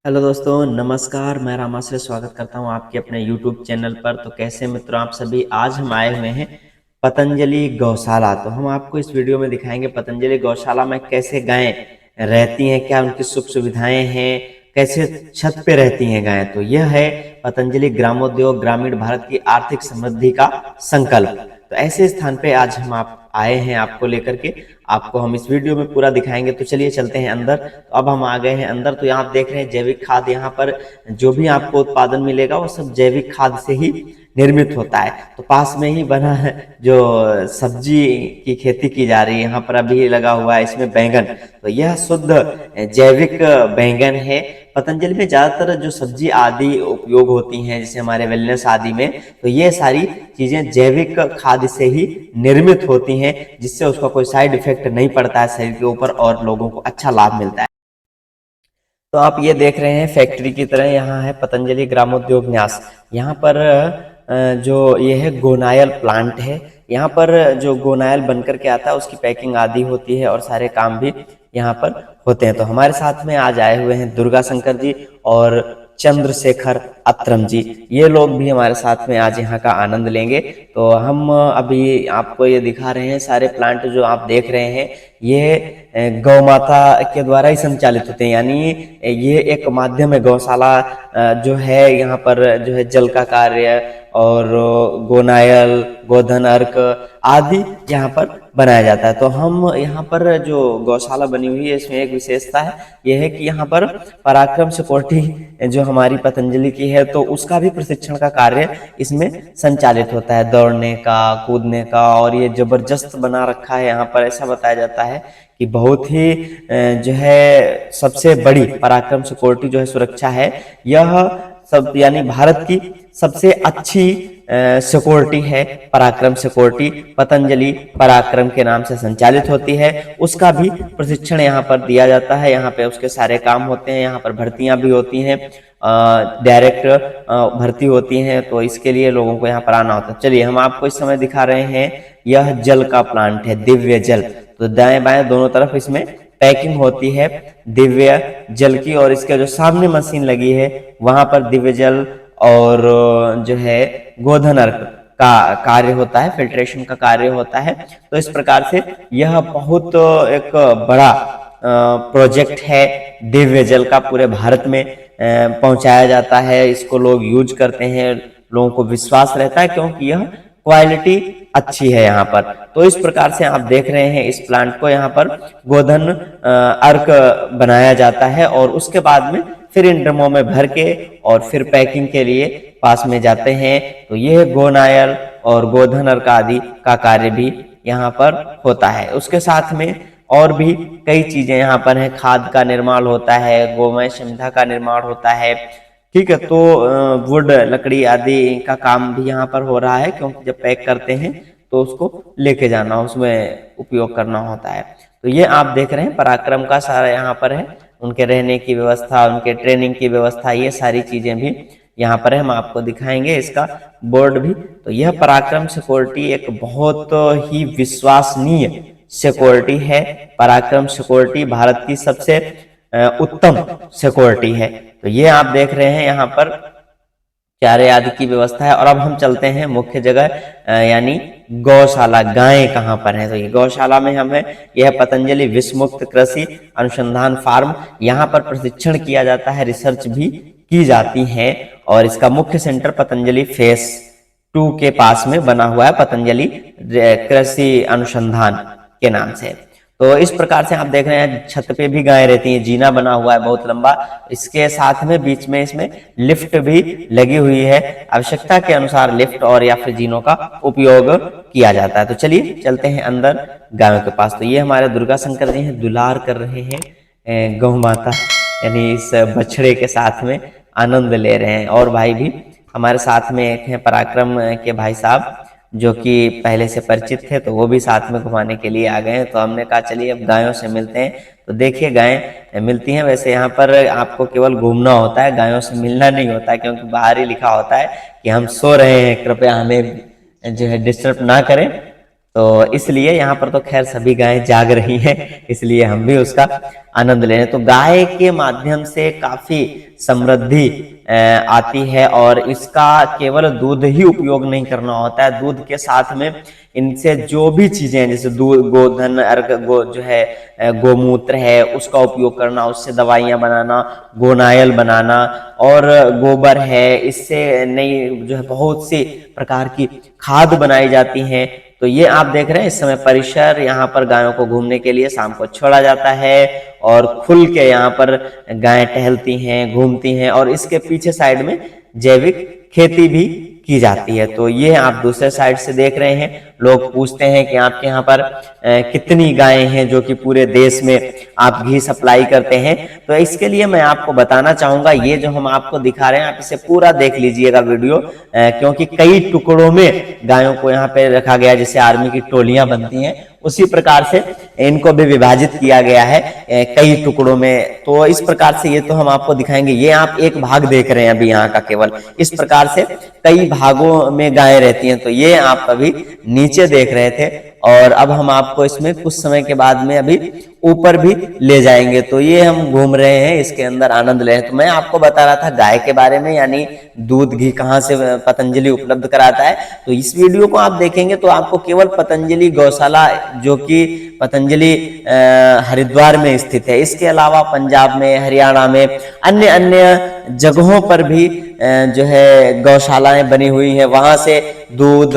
Hello दोस्तों, नमस्कार। मैं रामाश्रय स्वागत करता हूं आपके अपने YouTube चैनल पर। तो कैसे मित्रों आप सभी, आज हम आए हुए हैं पतंजलि गौशाला। तो हम आपको इस वीडियो में दिखाएंगे पतंजलि गौशाला में कैसे गायें रहती हैं, क्या उनकी सुख सुविधाएं हैं, कैसे छत पे रहती हैं गायें। तो यह है पतंजलि ग्रामोद्योग ग्रामीण भारत की आर्थिक समृद्धि का संकल्प। तो ऐसे स्थान पे आज हम आप आए हैं आपको लेकर के, आपको हम इस वीडियो में पूरा दिखाएंगे। तो चलिए चलते हैं अंदर। तो अब हम आ गए हैं अंदर। तो यहाँ आप देख रहे हैं जैविक खाद, यहाँ पर जो भी आपको उत्पादन मिलेगा वो सब जैविक खाद से ही निर्मित होता है। तो पास में ही बना है जो सब्जी की खेती की जा रही है, यहाँ पर अभी लगा हुआ है इसमें बैंगन। तो यह शुद्ध जैविक बैंगन है। पतंजलि में ज़्यादातर जो सब्जी आदि उपयोग होती हैं, जैसे हमारे वेलनेस आदि में, तो ये सारी चीज़ें जैविक खाद से ही निर्मित होती हैं, जिससे उसका कोई साइड इफेक्ट नहीं पड़ता है शरीर के ऊपर और लोगों को अच्छा लाभ मिलता है। तो आप ये देख रहे हैं फैक्ट्री की तरह, यहाँ है पतंजलि ग्रामोद्योग न्यास। यहाँ पर जो ये है गोनायल प्लांट है। यहाँ पर जो गोनायल बनकर के आता है उसकी पैकिंग आदि होती है और सारे काम भी यहाँ पर होते हैं। तो हमारे साथ में आज आए हुए हैं दुर्गा शंकर जी और चंद्रशेखर अत्रम जी। ये लोग भी हमारे साथ में आज यहाँ का आनंद लेंगे। तो हम अभी आपको ये दिखा रहे हैं सारे प्लांट जो आप देख रहे हैं, ये गौ माता के द्वारा ही संचालित होते हैं। यानी ये एक माध्यम है। गौशाला जो है यहाँ पर जो है जल का कार्य और गोनायल, गोधन अर्क आदि यहाँ पर बनाया जाता है। तो हम यहाँ पर जो गौशाला बनी हुई है इसमें एक विशेषता है, यह है कि यहाँ पर पराक्रम सिक्योरिटी जो हमारी पतंजलि की है, तो उसका भी प्रशिक्षण का कार्य इसमें संचालित होता है, दौड़ने का, कूदने का। और ये जबरदस्त बना रखा है यहाँ पर। ऐसा बताया जाता है कि बहुत ही जो है सबसे बड़ी पराक्रम सिक्योरिटी जो है सुरक्षा है, यह सब यानी भारत की सबसे अच्छी सिक्योरिटी है। पराक्रम सिक्योरिटी पतंजलि पराक्रम के नाम से संचालित होती है। उसका भी प्रशिक्षण यहाँ पर दिया जाता है। यहाँ पे उसके सारे काम होते हैं। यहाँ पर भर्तियां भी होती हैं, डायरेक्ट भर्ती होती हैं। तो इसके लिए लोगों को यहाँ पर आना होता है। चलिए हम आपको इस समय दिखा रहे हैं, यह जल का प्लांट है, दिव्य जल। तो दाएं बाएं दोनों तरफ इसमें पैकिंग होती है दिव्य जल की। और इसके जो सामने मशीन लगी है वहां पर दिव्य जल और जो है गोधन अर्क का कार्य होता है, फिल्ट्रेशन का कार्य होता है। तो इस प्रकार से यह बहुत एक बड़ा प्रोजेक्ट है दिव्य जल का। पूरे भारत में पहुंचाया जाता है, इसको लोग यूज करते हैं, लोगों को विश्वास रहता है क्योंकि यह क्वालिटी अच्छी है यहाँ पर। तो इस प्रकार से आप देख रहे हैं इस प्लांट को, यहाँ पर गोधन अर्क बनाया जाता है और उसके बाद में फिर इन ड्रमों में भर के और फिर पैकिंग के लिए पास में जाते हैं। तो ये गोनायल और गोधन अर्क आदि का कार्य भी यहाँ पर होता है। उसके साथ में और भी कई चीजें यहाँ पर हैं। खाद का निर्माण होता है, गोमय संविधा का निर्माण होता है। ठीक है, तो वुड लकड़ी आदि का काम भी यहाँ पर हो रहा है, क्योंकि जब पैक करते हैं तो उसको लेके जाना, उसमें उपयोग करना होता है। तो ये आप देख रहे हैं पराक्रम का सारा यहाँ पर है, उनके रहने की व्यवस्था, उनके ट्रेनिंग की व्यवस्था, ये सारी चीजें भी यहाँ पर है। हम आपको दिखाएंगे इसका बोर्ड भी। तो यह पराक्रम सिक्योरिटी एक बहुत ही विश्वसनीय सिक्योरिटी है। पराक्रम सिक्योरिटी भारत की सबसे उत्तम सिक्योरिटी है। तो ये आप देख रहे हैं यहाँ पर चारे आदि की व्यवस्था है। और अब हम चलते हैं मुख्य जगह, यानी गौशाला। गायें कहाँ पर हैं? तो ये गौशाला में हम है, यह पतंजलि विश्व मुक्त कृषि अनुसंधान फार्म। यहाँ पर प्रशिक्षण किया जाता है, रिसर्च भी की जाती है। और इसका मुख्य सेंटर पतंजलि फेस 2 के पास में बना हुआ है, पतंजलि कृषि अनुसंधान के नाम से। तो इस प्रकार से आप देख रहे हैं छत पे भी गायें रहती हैं, जीना बना हुआ है बहुत लंबा। इसके साथ में बीच में इसमें लिफ्ट भी लगी हुई है। आवश्यकता के अनुसार लिफ्ट और या फिर जीनों का उपयोग किया जाता है। तो चलिए चलते हैं अंदर गायों के पास। तो ये हमारे दुर्गा शंकर जी हैं, दुलार कर रहे हैं गौ माता, यानी इस बछड़े के साथ में आनंद ले रहे हैं। और भाई भी हमारे साथ में एक हैं पराक्रम के भाई साहब, जो कि पहले से परिचित थे, तो वो भी साथ में घुमाने के लिए आ गए हैं। तो हमने कहा चलिए अब गायों से मिलते हैं। तो देखिए गायें मिलती हैं। वैसे यहाँ पर आपको केवल घूमना होता है, गायों से मिलना नहीं होता है, क्योंकि बाहर ही लिखा होता है कि हम सो रहे हैं, कृपया हमें जो है डिस्टर्ब ना करें। तो इसलिए यहाँ पर तो खैर सभी गायें जाग रही हैं, इसलिए हम भी उसका आनंद ले रहे हैं। तो गाय के माध्यम से काफी समृद्धि आती है, और इसका केवल दूध ही उपयोग नहीं करना होता है, दूध के साथ में इनसे जो भी चीजें हैं, जैसे दूध, गोधन, अर्घ, जो है गोमूत्र है उसका उपयोग करना, उससे दवाइयां बनाना, गोनायल बनाना, और गोबर है, इससे नई जो है बहुत सी प्रकार की खाद बनाई जाती हैं। तो ये आप देख रहे हैं इस समय परिसर, यहाँ पर गायों को घूमने के लिए शाम को छोड़ा जाता है, और खुल के यहाँ पर गायें टहलती हैं, घूमती हैं, और इसके पीछे साइड में जैविक खेती भी की जाती है। तो ये आप दूसरे साइड से देख रहे हैं। लोग पूछते हैं कि आपके यहाँ पर कितनी गायें हैं जो कि पूरे देश में आप घी सप्लाई करते हैं। तो इसके लिए मैं आपको बताना चाहूंगा, ये जो हम आपको दिखा रहे हैं, आप इसे पूरा देख लीजिएगा वीडियो, क्योंकि कई टुकड़ों में गायों को यहाँ पे रखा गया, जैसे आर्मी की टोलियां बनती हैं उसी प्रकार से इनको भी विभाजित किया गया है कई टुकड़ों में। तो इस प्रकार से ये तो हम आपको दिखाएंगे, ये आप एक भाग देख रहे हैं अभी यहाँ का केवल, इस प्रकार से कई भागों में गायें रहती हैं। तो ये आप अभी नीचे देख रहे थे, और अब हम आपको इसमें कुछ समय के बाद में अभी ऊपर भी ले जाएंगे। तो ये हम घूम रहे हैं, इसके अंदर आनंद ले रहे हैं। तो मैं आपको बता रहा था गाय के बारे में, यानी दूध घी कहाँ से पतंजलि उपलब्ध कराता है। तो इस वीडियो को आप देखेंगे तो आपको केवल पतंजलि गौशाला, जो कि पतंजलि हरिद्वार में स्थित है, इसके अलावा पंजाब में, हरियाणा में, अन्य अन्य जगहों पर भी जो है गौशालाएं बनी हुई हैं, वहां से दूध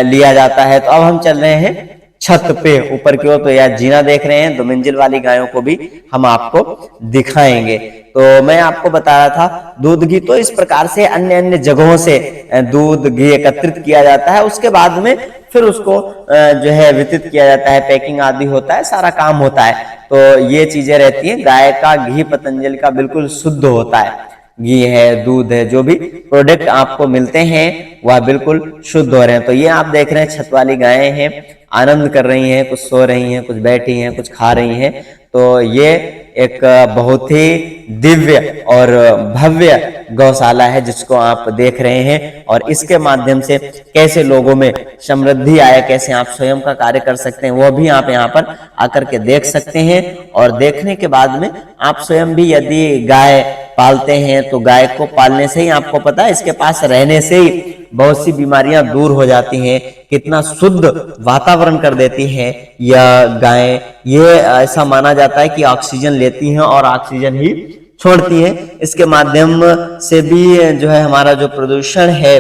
लिया जाता है। तो अब हम चल रहे हैं छत पे ऊपर की ओर। तो यार जीना देख रहे हैं, 2 मंजिल वाली गायों को भी हम आपको दिखाएंगे। तो मैं आपको बता रहा था दूध घी, तो इस प्रकार से अन्य अन्य जगहों से दूध घी एकत्रित किया जाता है, उसके बाद में फिर उसको जो है वितरित किया जाता है, पैकिंग आदि होता है, सारा काम होता है। तो ये चीजें रहती हैं। गाय का घी पतंजलि का बिल्कुल शुद्ध होता है, घी है, दूध है, जो भी प्रोडक्ट आपको मिलते हैं वह बिल्कुल शुद्ध हो रहे हैं। तो ये आप देख रहे हैं छत वाली गायें हैं, आनंद कर रही हैं, कुछ सो रही हैं, कुछ बैठी हैं, कुछ खा रही हैं। तो ये एक बहुत ही दिव्य और भव्य गौशाला है जिसको आप देख रहे हैं, और इसके माध्यम से कैसे लोगों में समृद्धि आए, कैसे आप स्वयं का कार्य कर सकते हैं, वो भी आप यहाँ पर आकर के देख सकते हैं। और देखने के बाद में आप स्वयं भी यदि गाय पालते हैं तो गाय को पालने से ही आपको पता है, इसके पास रहने से ही बहुत सी बीमारियां दूर हो जाती हैं, कितना शुद्ध वातावरण कर देती हैं यह गायें। ये ऐसा माना जाता है कि ऑक्सीजन लेती हैं और ऑक्सीजन ही छोड़ती हैं। इसके माध्यम से भी जो है हमारा जो प्रदूषण है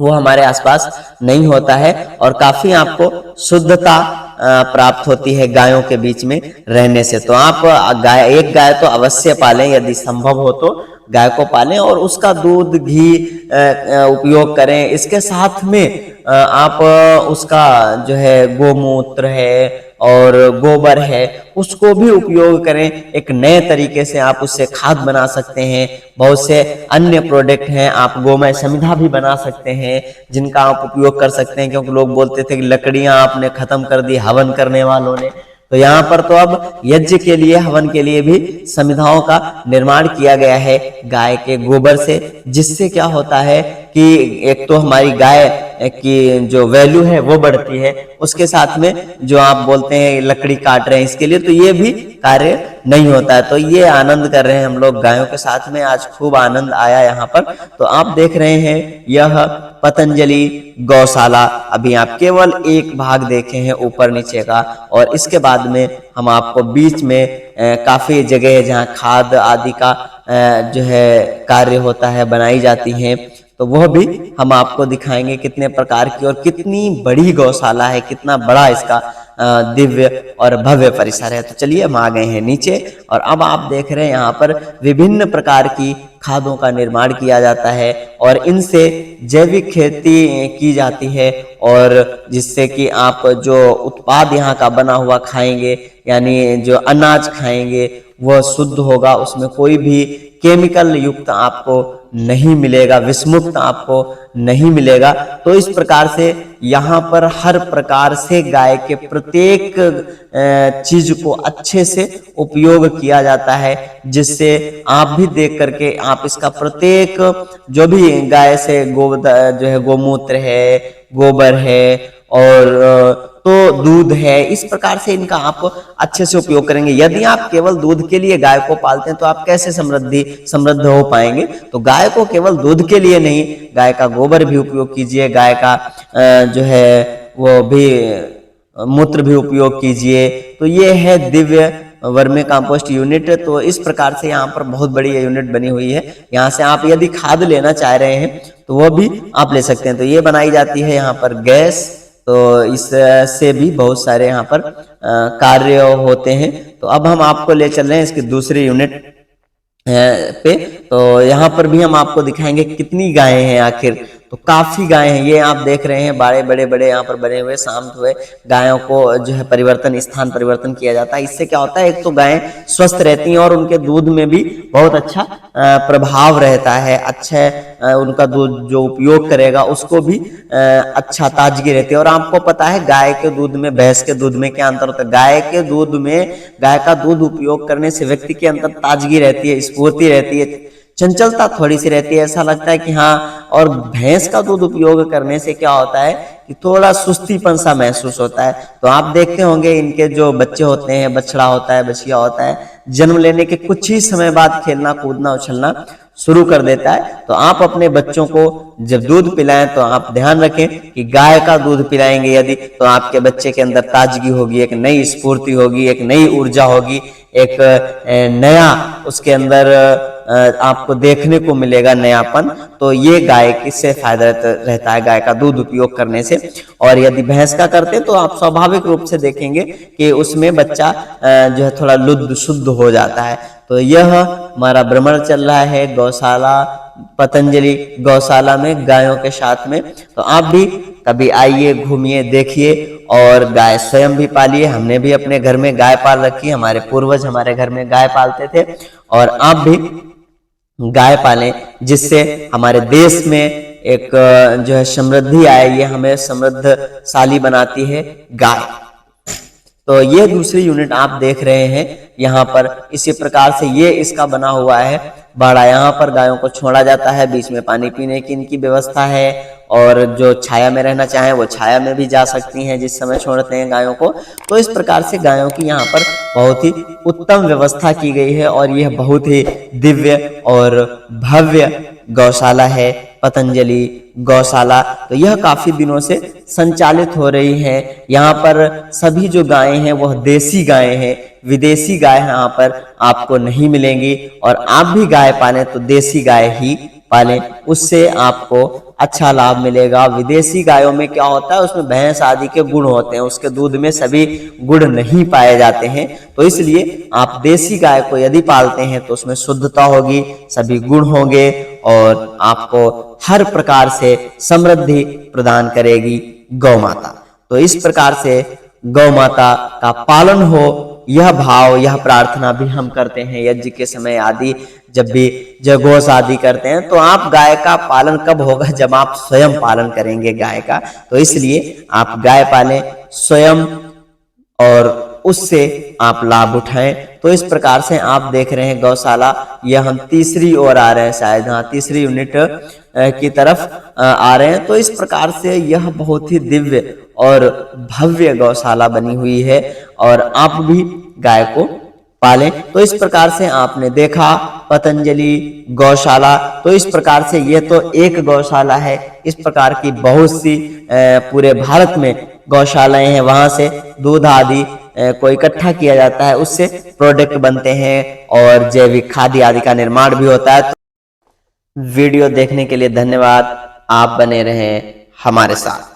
वो हमारे आसपास नहीं होता है, और काफी आपको शुद्धता प्राप्त होती है गायों के बीच में रहने से। तो आप एक गाय तो अवश्य पालें, यदि संभव हो तो गाय को पालें और उसका दूध घी उपयोग करें। इसके साथ में आप उसका जो है गोमूत्र है और गोबर है उसको भी उपयोग करें। एक नए तरीके से आप उससे खाद बना सकते हैं। बहुत से अन्य प्रोडक्ट हैं, आप गोमय समिधा भी बना सकते हैं जिनका आप उपयोग कर सकते हैं, क्योंकि लोग बोलते थे कि लकड़ियां आपने खत्म कर दी हवन करने वालों ने। तो यहाँ पर तो अब यज्ञ के लिए, हवन के लिए भी समिधाओं का निर्माण किया गया है गाय के गोबर से, जिससे क्या होता है कि एक तो हमारी गाय की जो वैल्यू है वो बढ़ती है, उसके साथ में जो आप बोलते हैं लकड़ी काट रहे हैं इसके लिए, तो ये भी कार्य नहीं होता है। तो ये आनंद कर रहे हैं हम लोग गायों के साथ में, आज खूब आनंद आया यहाँ पर। तो आप देख रहे हैं यह पतंजलि गौशाला, अभी आप केवल एक भाग देखे हैं ऊपर नीचे का, और इसके बाद में हम आपको बीच में काफी जगह है जहाँ खाद आदि का जो है कार्य होता है, बनाई जाती हैं, तो वह भी हम आपको दिखाएंगे कितने प्रकार की और कितनी बड़ी गौशाला है, कितना बड़ा इसका दिव्य और भव्य परिसर है। तो चलिए हम आ गए हैं नीचे, और अब आप देख रहे हैं यहाँ पर विभिन्न प्रकार की खादों का निर्माण किया जाता है और इनसे जैविक खेती की जाती है, और जिससे कि आप जो उत्पाद यहाँ का बना हुआ खाएंगे, यानी जो अनाज खाएंगे वह शुद्ध होगा, उसमें कोई भी केमिकल युक्त आपको नहीं मिलेगा, विषमुक्त आपको नहीं मिलेगा। तो इस प्रकार से यहाँ पर हर प्रकार से गाय के प्रत्येक चीज को अच्छे से उपयोग किया जाता है, जिससे आप भी देख करके आप इसका प्रत्येक जो भी गाय से जो है गोमूत्र है, गोबर है और तो दूध है, इस प्रकार से इनका आप अच्छे से उपयोग करेंगे। यदि आप केवल दूध के लिए गाय को पालते हैं तो आप कैसे समृद्ध हो पाएंगे। तो गाय को केवल दूध के लिए नहीं, गाय का गोबर भी उपयोग कीजिए, गाय का जो है वो भी मूत्र भी उपयोग कीजिए। तो ये है दिव्य वर्मी कंपोस्ट यूनिट। तो इस प्रकार से यहाँ पर बहुत बड़ी यूनिट बनी हुई है। यहाँ से आप यदि खाद लेना चाह रहे हैं तो वो भी आप ले सकते हैं। तो ये बनाई जाती है यहाँ पर गैस, तो इससे भी बहुत सारे यहाँ पर कार्य होते हैं। तो अब हम आपको ले चल रहे हैं इसकी दूसरी यूनिट पे। तो यहाँ पर भी हम आपको दिखाएंगे कितनी गायें हैं आखिर। तो काफी गायें हैं, ये आप देख रहे हैं बड़े बड़े यहाँ पर बने हुए शांत हुए गायों को जो है स्थान परिवर्तन किया जाता है। इससे क्या होता है, एक तो गायें स्वस्थ रहती हैं और उनके दूध में भी बहुत अच्छा प्रभाव रहता है। अच्छा उनका दूध जो उपयोग करेगा उसको भी अच्छा ताजगी रहती है। और आपको पता है गाय के दूध में भैंस के दूध में क्या अंतर होता है। गाय का दूध उपयोग करने से व्यक्ति के अंदर ताजगी रहती है, स्फूर्ति रहती है, चंचलता थोड़ी सी रहती है, ऐसा लगता है कि हाँ। और भैंस का दूध उपयोग करने से क्या होता है कि थोड़ा सुस्तीपन सा महसूस होता है। तो आप देखते होंगे इनके जो बच्चे होते हैं, बछड़ा होता है, बछिया होता है, जन्म लेने के कुछ ही समय बाद खेलना कूदना उछलना शुरू कर देता है। तो आप अपने बच्चों को जब दूध पिलाएं तो आप ध्यान रखें कि गाय का दूध पिलाएंगे यदि, तो आपके बच्चे के अंदर ताजगी होगी, एक नई स्फूर्ति होगी, एक नई ऊर्जा होगी, एक नया उसके अंदर आपको देखने को मिलेगा नयापन। तो ये गाय किससे फायदा रहता है, गाय का दूध उपयोग करने से। और यदि भैंस का करते हैं तो आप स्वाभाविक रूप से देखेंगे कि उसमें बच्चा जो है थोड़ा लुद्ध शुद्ध हो जाता है। तो यह हमारा भ्रमण चल रहा है गौशाला, पतंजलि गौशाला में गायों के साथ में। तो आप भी कभी आइए, घूमिए, देखिए और गाय स्वयं भी पालिए। हमने भी अपने घर में गाय पाल रखी है, हमारे पूर्वज हमारे घर में गाय पालते थे और आप भी गाय पालें, जिससे हमारे देश में एक जो है समृद्धि आए। ये हमें समृद्धशाली बनाती है गाय। तो ये दूसरी यूनिट आप देख रहे हैं यहाँ पर, इसी प्रकार से ये इसका बना हुआ है बाड़ा। यहाँ पर गायों को छोड़ा जाता है, बीच में पानी पीने की इनकी व्यवस्था है और जो छाया में रहना चाहें वो छाया में भी जा सकती हैं जिस समय छोड़ते हैं गायों को। तो इस प्रकार से गायों की यहाँ पर बहुत ही उत्तम व्यवस्था की गई है और यह बहुत ही दिव्य और भव्य गौशाला है पतंजलि गौशाला। तो यह काफी दिनों से संचालित हो रही है। यहाँ पर सभी जो गायें हैं वह देसी गायें हैं, विदेशी गाय यहाँ पर आपको नहीं मिलेंगी। और आप भी गाय पालें तो देसी गाय ही पालें, उससे आपको अच्छा लाभ मिलेगा। विदेशी गायों में क्या होता है, उसमें भैंस आदि के गुण होते हैं, उसके दूध में सभी गुण नहीं पाए जाते हैं। तो इसलिए आप देसी गाय को यदि पालते हैं तो उसमें शुद्धता होगी, सभी गुण होंगे और आपको हर प्रकार से समृद्धि प्रदान करेगी गौ माता। तो इस प्रकार से गौ माता का पालन हो, यह भाव, यह प्रार्थना भी हम करते हैं यज्ञ के समय आदि। जब भी जगोस आदि करते हैं तो आप गाय का पालन कब होगा, जब आप स्वयं पालन करेंगे गाय का। तो इसलिए आप गाय पालें स्वयं और उससे आप लाभ उठाएं। तो इस प्रकार से आप देख रहे हैं गौशाला, यह हम तीसरी ओर आ रहे हैं, शायद हाँ तीसरी यूनिट की तरफ आ रहे हैं। तो इस प्रकार से यह बहुत ही दिव्य और भव्य गौशाला बनी हुई है और आप भी गाय को पालें। तो इस प्रकार से आपने देखा पतंजलि गौशाला। तो इस प्रकार से यह तो एक गौशाला है, इस प्रकार की बहुत सी पूरे भारत में गौशालाएं हैं। वहां से दूध आदि को इकट्ठा किया जाता है, उससे प्रोडक्ट बनते हैं और जैविक खाद्य आदि का निर्माण भी होता है। तो वीडियो देखने के लिए धन्यवाद, आप बने रहें हमारे साथ।